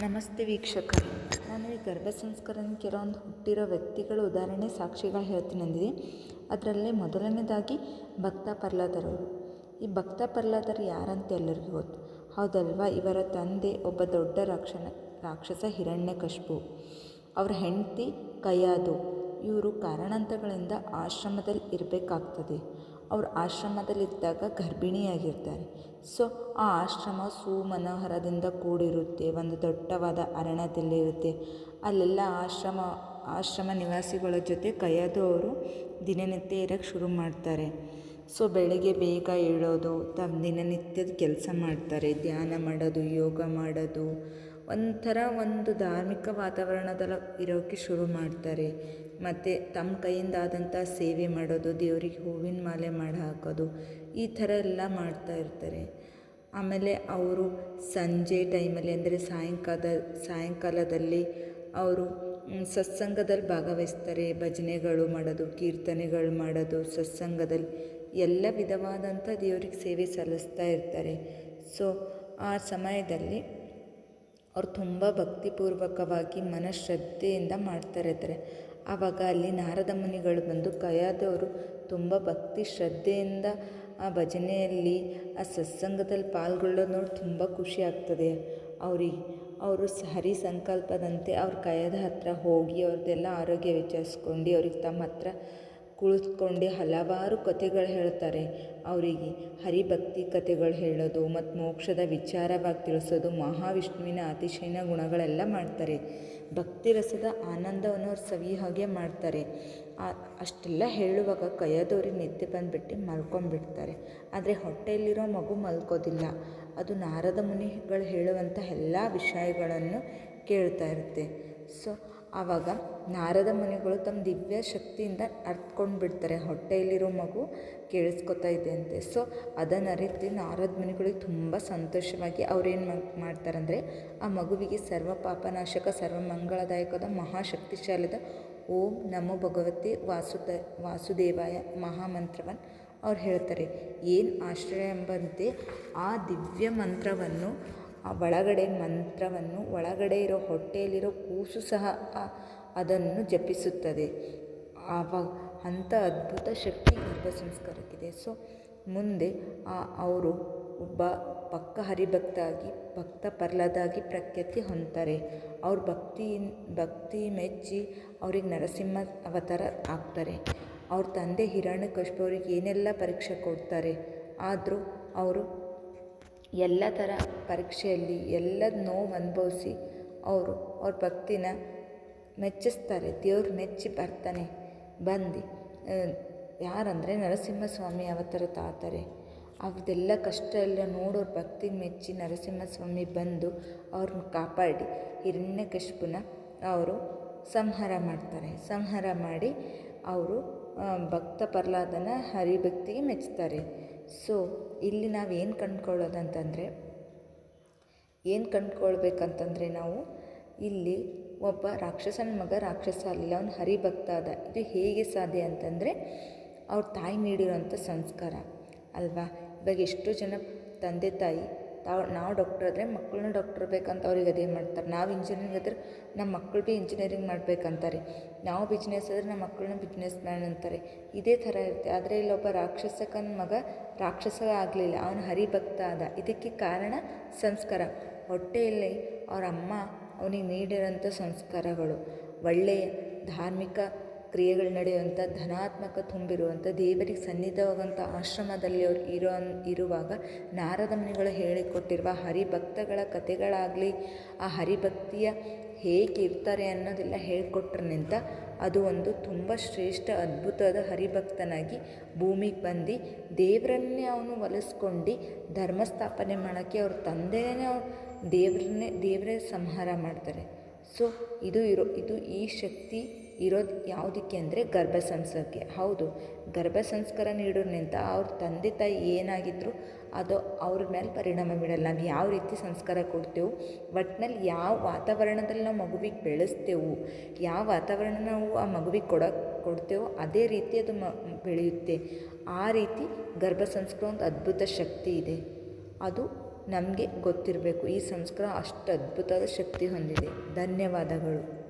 ನಮಸ್ತೆ ವೀಕ್ಷಕರೇ, ನಾನು ಈ ಗರ್ಭ ಸಂಸ್ಕರಣೆ ಕೆಲವೊಂದು ಹುಟ್ಟಿರೋ ವ್ಯಕ್ತಿಗಳ ಉದಾಹರಣೆ ಸಾಕ್ಷಿಗಳು ಹೇಳ್ತೀನಂದಿದೆ. ಅದರಲ್ಲೇ ಮೊದಲನೇದಾಗಿ ಭಕ್ತ ಪ್ರಹ್ಲಾದರವರು. ಈ ಭಕ್ತ ಪ್ರಹ್ಲಾದರು ಯಾರಂತ ಎಲ್ಲರಿಗೂ ಗೊತ್ತು, ಹೌದಲ್ವಾ? ಇವರ ತಂದೆ ಒಬ್ಬ ದೊಡ್ಡ ರಾಕ್ಷಸ ಹಿರಣ್ಯಕಶಿಪು. ಅವರ ಹೆಂಡತಿ ಕಯಾದು. ಇವರು ಕಾರಣಾಂತರಗಳಿಂದ ಆಶ್ರಮದಲ್ಲಿ ಇರಬೇಕಾಗ್ತದೆ. ಅವರು ಆಶ್ರಮದಲ್ಲಿದ್ದಾಗ ಗರ್ಭಿಣಿಯಾಗಿರ್ತಾರೆ. ಸೊ ಆ ಆಶ್ರಮ ಸುಮನೋಹರದಿಂದ ಕೂಡಿರುತ್ತೆ. ಒಂದು ದೊಡ್ಡವಾದ ಅರಣ್ಯದಲ್ಲಿರುತ್ತೆ. ಅಲ್ಲೆಲ್ಲ ಆಶ್ರಮ ನಿವಾಸಿಗಳ ಜೊತೆ ಕಯಾದು ಅವರು ದಿನನಿತ್ಯ ಇರೋಕ್ಕೆ ಶುರು ಮಾಡ್ತಾರೆ. ಸೊ ಬೆಳಗ್ಗೆ ಬೇಗ ಏಳೋದು, ತಮ್ಮ ದಿನನಿತ್ಯದ ಕೆಲಸ ಮಾಡ್ತಾರೆ. ಧ್ಯಾನ ಮಾಡೋದು, ಯೋಗ ಮಾಡೋದು, ಒಂಥರ ಒಂದು ಧಾರ್ಮಿಕ ವಾತಾವರಣದಲ್ಲಿ ಇರೋಕ್ಕೆ ಶುರು ಮಾಡ್ತಾರೆ. ಮತ್ತು ತಮ್ಮ ಕೈಯಿಂದ ಆದಂಥ ಸೇವೆ ಮಾಡೋದು, ದೇವರಿಗೆ ಹೂವಿನ ಮಾಲೆ ಮಾಡಿ ಹಾಕೋದು, ಈ ಥರ ಎಲ್ಲ ಮಾಡ್ತಾ ಇರ್ತಾರೆ. ಆಮೇಲೆ ಅವರು ಸಂಜೆ ಟೈಮಲ್ಲಿ ಅಂದರೆ ಸಾಯಂಕಾಲದಲ್ಲಿ ಅವರು ಸತ್ಸಂಗದಲ್ಲಿ ಭಾಗವಹಿಸ್ತಾರೆ. ಭಜನೆಗಳು ಮಾಡೋದು, ಕೀರ್ತನೆಗಳು ಮಾಡೋದು, ಸತ್ಸಂಗದಲ್ಲಿ ಎಲ್ಲ ವಿಧವಾದಂಥ ದೇವರಿಗೆ ಸೇವೆ ಸಲ್ಲಿಸ್ತಾ ಇರ್ತಾರೆ. ಸೊ ಆ ಸಮಯದಲ್ಲಿ ಅವ್ರು ತುಂಬ ಭಕ್ತಿಪೂರ್ವಕವಾಗಿ ಮನಶ್ರದ್ಧೆಯಿಂದ ಮಾಡ್ತಾ ಇರ್ತಾರೆ. ಆವಾಗ ಅಲ್ಲಿ ನಾರದ ಮುನಿಗಳು ಬಂದು ಕಯಾದವರು ತುಂಬ ಭಕ್ತಿ ಶ್ರದ್ಧೆಯಿಂದ ಆ ಭಜನೆಯಲ್ಲಿ ಆ ಸತ್ಸಂಗದಲ್ಲಿ ಪಾಲ್ಗೊಳ್ಳೋದು ನೋಡಿ ತುಂಬ ಖುಷಿ ಆಗ್ತದೆ ಅವರಿಗೆ. ಅವರು ಹರಿ ಸಂಕಲ್ಪದಂತೆ ಅವ್ರ ಕಯಾದ ಹತ್ರ ಹೋಗಿ ಅವ್ರದ್ದೆಲ್ಲ ಆರೋಗ್ಯ ವಿಚಾರಿಸ್ಕೊಂಡು ಅವ್ರಿಗೆ ತಮ್ಮ ಹತ್ರ ಕುಳಿತುಕೊಂಡು ಹಲವಾರು ಕಥೆಗಳು ಹೇಳ್ತಾರೆ. ಅವರಿಗೆ ಹರಿಭಕ್ತಿ ಕಥೆಗಳು ಹೇಳೋದು ಮತ್ತು ಮೋಕ್ಷದ ವಿಚಾರವಾಗಿ ತಿಳಿಸೋದು, ಮಹಾವಿಷ್ಣುವಿನ ಅತಿಶಯನ ಗುಣಗಳೆಲ್ಲ ಮಾಡ್ತಾರೆ. ಭಕ್ತಿ ರಸದ ಆನಂದವನ್ನು ಅವ್ರು ಸವಿ ಹಾಗೆ ಮಾಡ್ತಾರೆ. ಅಷ್ಟೆಲ್ಲ ಹೇಳುವಾಗ ಕಯಾದವ್ರಿಗೆ ನಿದ್ದೆ ಬಂದುಬಿಟ್ಟು ಮಲ್ಕೊಂಡ್ಬಿಡ್ತಾರೆ. ಆದರೆ ಹೊಟ್ಟೆಯಲ್ಲಿರೋ ಮಗು ಮಲ್ಕೋದಿಲ್ಲ. ಅದು ನಾರದ ಮುನಿಗಳು ಹೇಳುವಂಥ ಎಲ್ಲ ವಿಷಯಗಳನ್ನು ಕೇಳ್ತಾ ಇರುತ್ತೆ. ಸೊ ಆವಾಗ ನಾರದ ಮುನಿಗಳು ತಮ್ಮ ದಿವ್ಯ ಶಕ್ತಿಯಿಂದ ಅರ್ಥಕೊಂಡು ಬಿಡ್ತಾರೆ, ಹೊಟ್ಟೆಯಲ್ಲಿರೋ ಮಗು ಕೇಳಿಸ್ಕೊತಾ ಇದೆ ಅಂತೆ. ಸೊ ಅದನ್ನು ಅರಿತು ನಾರದ ಮುನಿಗಳಿಗೆ ತುಂಬ ಸಂತೋಷವಾಗಿ ಅವ್ರೇನು ಮಾಡ್ತಾರಂದರೆ ಆ ಮಗುವಿಗೆ ಸರ್ವ ಪಾಪನಾಶಕ ಸರ್ವ ಮಂಗಳದಾಯಕದ ಮಹಾಶಕ್ತಿಶಾಲಿದ ಓಂ ನಮೋ ಭಗವತಿ ವಾಸುದೇವಾಯ ಮಹಾಮಂತ್ರವನ್ನು ಅವ್ರು ಹೇಳ್ತಾರೆ. ಏನು ಆಶ್ರಯ ಎಂಬಂತೆ ಆ ದಿವ್ಯ ಮಂತ್ರವನ್ನು, ಆ ಒಳಗಡೆ ಇರೋ ಹೊಟ್ಟೆಯಲ್ಲಿರೋ ಕೂಸು ಸಹ ಅದನ್ನು ಜಪಿಸುತ್ತದೆ. ಆವಾಗ ಅಂಥ ಅದ್ಭುತ ಶಕ್ತಿ ಗರ್ಭ ಸಂಸ್ಕಾರಕ್ಕಿದೆ. ಸೊ ಮುಂದೆ ಅವರು ಒಬ್ಬ ಪಕ್ಕ ಹರಿಭಕ್ತಾಗಿ ಭಕ್ತ ಪ್ರಹ್ಲಾದಾಗಿ ಪ್ರಖ್ಯಾತಿ ಹೊಂದ್ತಾರೆ. ಅವ್ರ ಭಕ್ತಿ ಮೆಚ್ಚಿ ಅವ್ರಿಗೆ ನರಸಿಂಹ ಅವತಾರ ಆಗ್ತಾರೆ. ಅವ್ರ ತಂದೆ ಹಿರಣ್ಯಕಶಿಪು ಅವ್ರಿಗೆ ಏನೆಲ್ಲ ಪರೀಕ್ಷೆ ಕೊಡ್ತಾರೆ. ಆದರೂ ಅವರು ಎಲ್ಲ ಥರ ಪರೀಕ್ಷೆಯಲ್ಲಿ ಎಲ್ಲದ ನೋವು ಅನುಭವಿಸಿ ಅವ್ರ ಭಕ್ತಿನ ಮೆಚ್ಚಿಸ್ತಾರೆ. ದೇವ್ರು ಮೆಚ್ಚಿ ಬಂದು ಯಾರಂದರೆ ನರಸಿಂಹಸ್ವಾಮಿ ಅವತಾರ ತಾತಾರೆ. ಅವ್ರದ್ದೆಲ್ಲ ಕಷ್ಟ ಎಲ್ಲ ನೋಡೋರು ಭಕ್ತಿ ಮೆಚ್ಚಿ ನರಸಿಂಹಸ್ವಾಮಿ ಬಂದು ಅವ್ರನ್ನ ಕಾಪಾಡಿ ಹಿರಣ್ಯಕಶಿಪುನ ಅವರು ಸಂಹಾರ ಮಾಡ್ತಾರೆ. ಸಂಹಾರ ಮಾಡಿ ಅವರು ಭಕ್ತ ಪ್ರಹ್ಲಾದನ ಹರಿಭಕ್ತಿಗೆ ಮೆಚ್ತಾರೆ. ಸೊ ಇಲ್ಲಿ ನಾವು ಏನು ಕಂಡ್ಕೊಳ್ಬೇಕಂತಂದರೆ ನಾವು ಇಲ್ಲಿ ಒಬ್ಬ ರಾಕ್ಷಸನ ಮಗ ರಾಕ್ಷಸ ಅಲ್ಲ, ಅವನು ಹರಿಭಕ್ತ ಆದ. ಇದು ಹೇಗೆ ಸಾಧ್ಯ ಅಂತಂದರೆ ಅವ್ರ ತಾಯಿ ನೀಡಿರೋಂಥ ಸಂಸ್ಕಾರ ಅಲ್ವಾ. ಇವಾಗ ಎಷ್ಟೋ ಜನ ತಂದೆ ತಾಯಿ ನಾವು ಡಾಕ್ಟರ್ ಆದರೆ ಮಕ್ಕಳನ್ನ ಡಾಕ್ಟರ್ ಬೇಕಂತ ಅವ್ರಿಗೆ ಅದೇ ಮಾಡ್ತಾರೆ. ನಾವು ಇಂಜಿನಿಯರಿಂಗ್ ಆದರೆ ನಮ್ಮ ಮಕ್ಕಳು ಭೀ ಇಂಜಿನಿಯರಿಂಗ್ ಮಾಡಬೇಕಂತಾರೆ. ನಾವು ಬಿಸ್ನೆಸ್ ಆದರೆ ನಮ್ಮ ಮಕ್ಕಳನ್ನ ಬಿಸ್ನೆಸ್ ಮ್ಯಾನ್ ಅಂತಾರೆ. ಇದೇ ಥರ ಇರುತ್ತೆ. ಆದರೆ ಇಲ್ಲೊಬ್ಬ ರಾಕ್ಷಸಕನ ಮಗ ರಾಕ್ಷಸ ಆಗಲಿಲ್ಲ, ಅವನು ಹರಿಭಕ್ತ ಆದ. ಇದಕ್ಕೆ ಕಾರಣ ಸಂಸ್ಕಾರ. ಹೊಟ್ಟೆಯಲ್ಲಿ ಅವ್ರ ಅಮ್ಮ ಅವನಿಗೆ ನೀಡಿರೋಂಥ ಸಂಸ್ಕಾರಗಳು, ಒಳ್ಳೆಯ ಧಾರ್ಮಿಕ ಕ್ರಿಯೆಗಳು ನಡೆಯುವಂಥ ಧನಾತ್ಮಕ ತುಂಬಿರುವಂಥ ದೇವರಿಗೆ ಸನ್ನಿಧವಾಗುವಂಥ ಆಶ್ರಮದಲ್ಲಿ ಅವ್ರು ಇರುವಾಗ ನಾರದ ಮುನಿಗಳು ಹೇಳಿಕೊಟ್ಟಿರುವ ಹರಿಭಕ್ತಗಳ ಕಥೆಗಳಾಗಲಿ, ಆ ಹರಿಭಕ್ತಿಯ ಹೇಗೆ ಇರ್ತಾರೆ ಅನ್ನೋದೆಲ್ಲ ಹೇಳಿಕೊಟ್ರನಿಂದ ಅದು ಒಂದು ತುಂಬ ಶ್ರೇಷ್ಠ ಅದ್ಭುತವಾದ ಹರಿಭಕ್ತನಾಗಿ ಭೂಮಿಗೆ ಬಂದು ದೇವರನ್ನೇ ಅವನು ಒಲಿಸ್ಕೊಂಡು ಧರ್ಮ ಸ್ಥಾಪನೆ ಮಾಡೋಕ್ಕೆ ಅವ್ರ ತಂದೆಯೇ ದೇವರೇ ಸಂಹಾರ ಮಾಡ್ತಾರೆ. ಸೊ ಇದು ಈ ಶಕ್ತಿ ಇರೋದು ಯಾವುದಕ್ಕೆ ಅಂದರೆ ಗರ್ಭ ಸಂಸ್ಕಾರಕ್ಕೆ. ಹೌದು, ಗರ್ಭ ಸಂಸ್ಕಾರ ನೀಡೋದ್ರಿಂದ ಅವ್ರ ತಂದೆ ತಾಯಿ ಏನಾಗಿದ್ರು ಅದು ಅವ್ರ ಮೇಲೆ ಪರಿಣಾಮ ಬೀಳಲ್ಲ. ನಾವು ಯಾವ ರೀತಿ ಸಂಸ್ಕಾರ ಕೊಡ್ತೇವೆ, ಒಟ್ಟಿನಲ್ಲಿ ಯಾವ ವಾತಾವರಣದಲ್ಲಿ ನಾವು ಮಗುವಿಗೆ ಬೆಳೆಸ್ತೇವೆ, ಯಾವ ವಾತಾವರಣ ನಾವು ಆ ಮಗುವಿಗೆ ಕೊಡ್ತೇವೋ ಅದೇ ರೀತಿ ಅದು ಬೆಳೆಯುತ್ತೆ. ಆ ರೀತಿ ಗರ್ಭ ಸಂಸ್ಕಾರ ಒಂದು ಅದ್ಭುತ ಶಕ್ತಿ ಇದೆ. ಅದು ನಮಗೆ ಗೊತ್ತಿರಬೇಕು. ಈ ಸಂಸ್ಕಾರ ಅಷ್ಟು ಅದ್ಭುತವಾದ ಶಕ್ತಿ ಹೊಂದಿದೆ. ಧನ್ಯವಾದಗಳು.